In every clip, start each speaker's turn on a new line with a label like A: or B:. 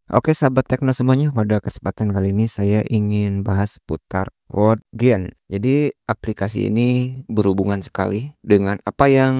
A: Oke sahabat tekno semuanya, pada kesempatan kali ini saya ingin bahas seputar WordGen. Jadi aplikasi ini berhubungan sekali dengan apa yang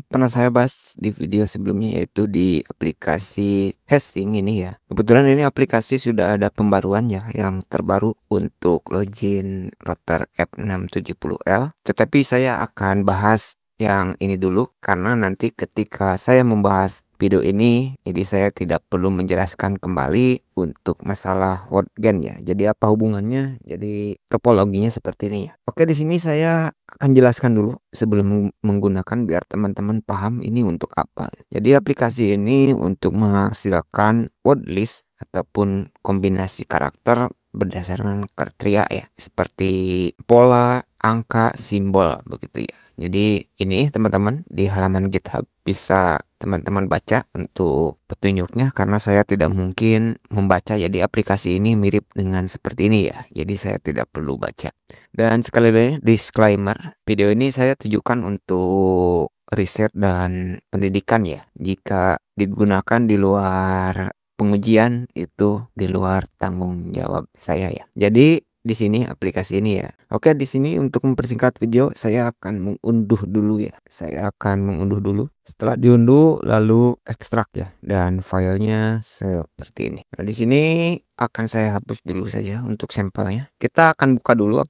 A: pernah saya bahas di video sebelumnya, yaitu di aplikasi Hashsync ini ya. Kebetulan ini aplikasi sudah ada pembaruan ya, yang terbaru untuk login router F670L. Tetapi saya akan bahas yang ini dulu karena nanti ketika saya membahas video ini, jadi saya tidak perlu menjelaskan kembali untuk masalah WordGen ya. Jadi apa hubungannya? Jadi topologinya seperti ini ya. Oke, di sini saya akan jelaskan dulu sebelum menggunakan biar teman-teman paham ini untuk apa. Jadi aplikasi ini untuk menghasilkan word list ataupun kombinasi karakter berdasarkan kriteria ya, seperti pola, angka, simbol begitu ya. Jadi ini teman-teman di halaman GitHub bisa teman-teman baca untuk petunjuknya karena saya tidak mungkin membaca, jadi aplikasi ini mirip dengan seperti ini ya. Jadi saya tidak perlu baca. Dan sekali lagi disclaimer, video ini saya tujukan untuk riset dan pendidikan ya. Jika digunakan di luar pengujian itu di luar tanggung jawab saya ya. Jadi di sini aplikasi ini ya. Oke, di sini untuk mempersingkat video saya akan mengunduh dulu ya. Saya akan mengunduh dulu. Setelah diunduh lalu ekstrak ya, dan filenya seperti ini. Nah, di sini akan saya hapus dulu saja untuk sampelnya. Kita akan buka dulu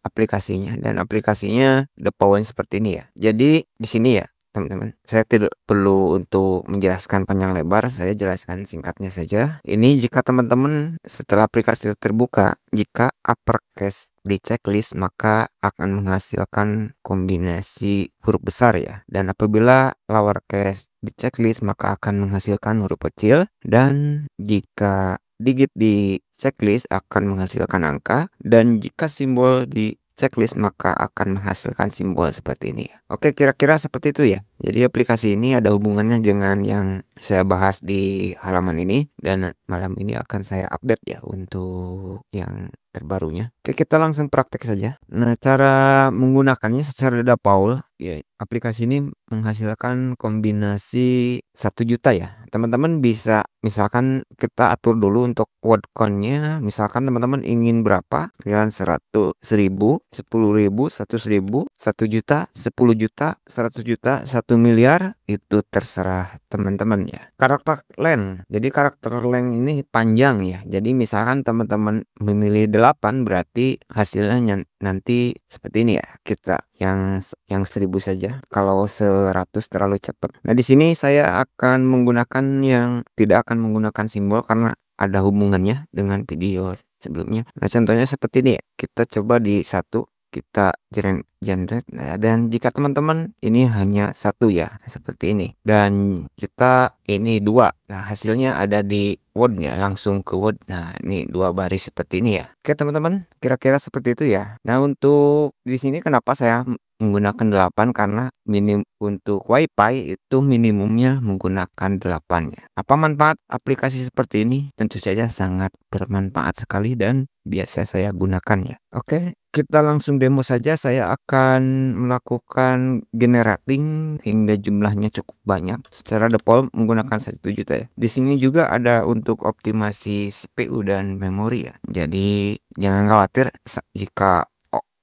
A: aplikasinya, dan aplikasinya the power seperti ini ya. Jadi di sini ya teman-teman, saya tidak perlu untuk menjelaskan panjang lebar, saya jelaskan singkatnya saja. Ini jika teman-teman setelah aplikasi terbuka, jika uppercase di checklist maka akan menghasilkan kombinasi huruf besar ya, dan apabila lowercase di checklist maka akan menghasilkan huruf kecil, dan jika digit di checklist akan menghasilkan angka, dan jika simbol di checklist maka akan menghasilkan simbol seperti ini. Oke, kira-kira seperti itu ya. Jadi aplikasi ini ada hubungannya dengan yang saya bahas di halaman ini, dan malam ini akan saya update ya untuk yang terbarunya. Oke, kita langsung praktek saja. Nah, cara menggunakannya secara default ya, aplikasi ini menghasilkan kombinasi 1 juta ya. Teman-teman bisa misalkan kita atur dulu untuk word count-nya. Misalkan teman-teman ingin berapa? Kalian 100, 1000, 10.000, 100.000, 1 juta, 10 juta, 100 juta, 1 miliar, itu terserah teman-teman ya. Karakter length. Jadi karakter length ini panjang ya. Jadi misalkan teman-teman memilih 8, berarti hasilnya nanti seperti ini ya. Kita yang 1000 saja. Kalau 100 terlalu cepat. Nah, di sini saya akan menggunakan yang tidak akan menggunakan simbol karena ada hubungannya dengan video sebelumnya. Nah, contohnya seperti ini ya. Kita coba di 1, kita generate. Nah, dan jika teman-teman ini hanya 1 ya, seperti ini, dan kita ini 2, nah hasilnya ada di word ya, langsung ke word. Nah, ini 2 baris seperti ini ya. Oke teman-teman, kira-kira seperti itu ya. Nah, untuk di sini kenapa saya menggunakan 8, karena minim untuk WiFi itu minimumnya menggunakan 8 ya. Apa manfaat aplikasi seperti ini? Tentu saja sangat bermanfaat sekali dan biasa saya gunakan ya. Oke, kita langsung demo saja. Saya akan melakukan generating hingga jumlahnya cukup banyak. Secara default menggunakan 1 juta ya. Di sini juga ada untuk optimasi CPU dan memori ya. Jadi jangan khawatir jika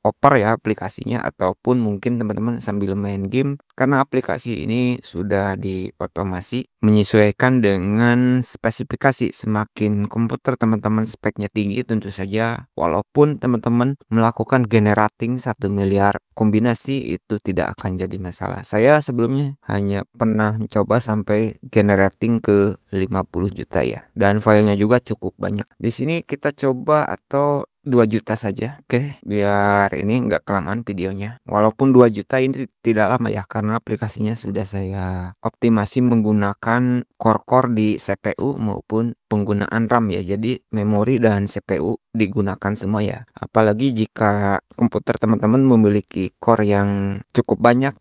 A: oper ya aplikasinya, ataupun mungkin teman-teman sambil main game, karena aplikasi ini sudah diotomasi menyesuaikan dengan spesifikasi. Semakin komputer teman-teman speknya tinggi, tentu saja walaupun teman-teman melakukan generating 1 miliar kombinasi itu tidak akan jadi masalah. Saya sebelumnya hanya pernah mencoba sampai generating ke 50 juta ya, dan filenya juga cukup banyak. Di sini kita coba atau 2 juta saja. Oke, biar ini nggak kelamaan videonya. Walaupun 2 juta ini tidak lama ya, karena aplikasinya sudah saya optimasi menggunakan core di CPU maupun penggunaan RAM ya. Jadi memori dan CPU digunakan semua ya. Apalagi jika komputer teman-teman memiliki core yang cukup banyak,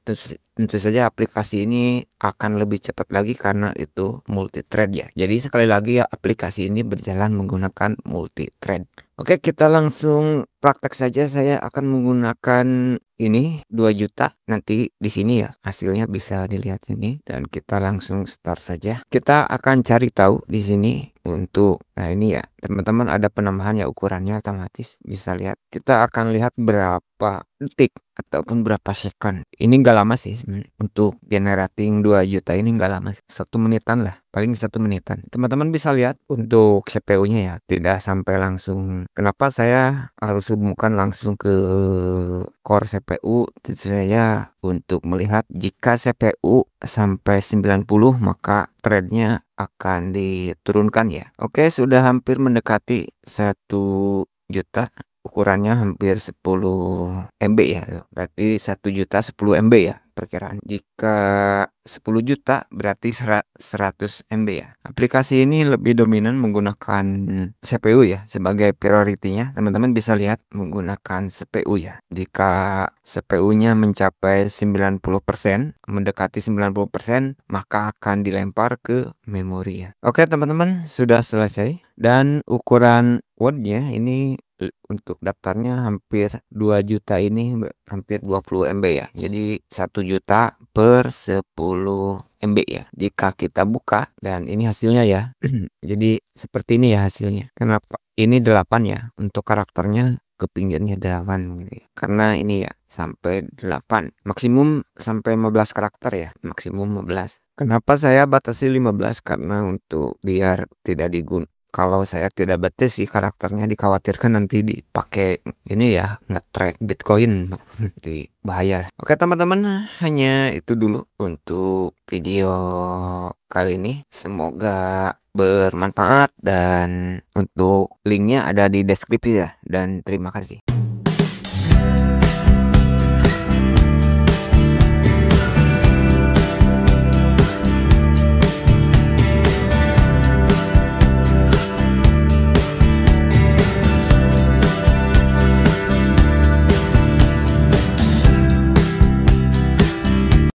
A: tentu saja aplikasi ini akan lebih cepat lagi karena itu multi thread ya. Jadi sekali lagi ya, aplikasi ini berjalan menggunakan multi thread. Oke, kita langsung praktek saja saya akan menggunakan ini 2 juta nanti di sini ya hasilnya bisa dilihat ini dan kita langsung start saja. Kita akan cari tahu di sini untuk nah ini ya teman-teman ada penambahan ya ukurannya otomatis bisa lihat. Kita akan lihat berapa detik ataupun berapa second. Ini enggak lama sih untuk generating 2 juta ini enggak lama. 1 menitan lah, paling 1 menitan. Teman-teman bisa lihat untuk CPU-nya ya, tidak sampai langsung. Kenapa saya harus hubungkan langsung ke core CPU? Tentu saja untuk melihat jika CPU sampai 90 maka threadnya akan diturunkan ya. Oke, sudah hampir mendekati 1 juta. Ukurannya hampir 10 MB ya, berarti 1 juta 10 MB ya perkiraan. Jika 10 juta berarti 100 MB ya. Aplikasi ini lebih dominan menggunakan CPU ya sebagai prioritinya. Teman-teman bisa lihat menggunakan CPU ya. Jika CPU-nya mencapai 90%, mendekati 90%, maka akan dilempar ke memori ya. Oke teman-teman, sudah selesai. Dan ukuran wordnya ini untuk daftarnya hampir 2 juta ini hampir 20 MB ya. Jadi 1 juta per 10 MB ya. Jika kita buka dan ini hasilnya ya. Jadi seperti ini ya hasilnya. Kenapa? Ini 8 ya. Untuk karakternya ke pinggirnya 8 gitu ya. Karena ini ya sampai 8. Maksimum sampai 15 karakter ya. Maksimum 15. Kenapa saya batasi 15? Karena untuk biar tidak digunakan. Kalau saya tidak batasi karakternya dikhawatirkan nanti dipakai ini ya nge-trade Bitcoin di bahaya. Oke teman-teman, hanya itu dulu untuk video kali ini. Semoga bermanfaat dan untuk linknya ada di deskripsi ya. Dan terima kasih.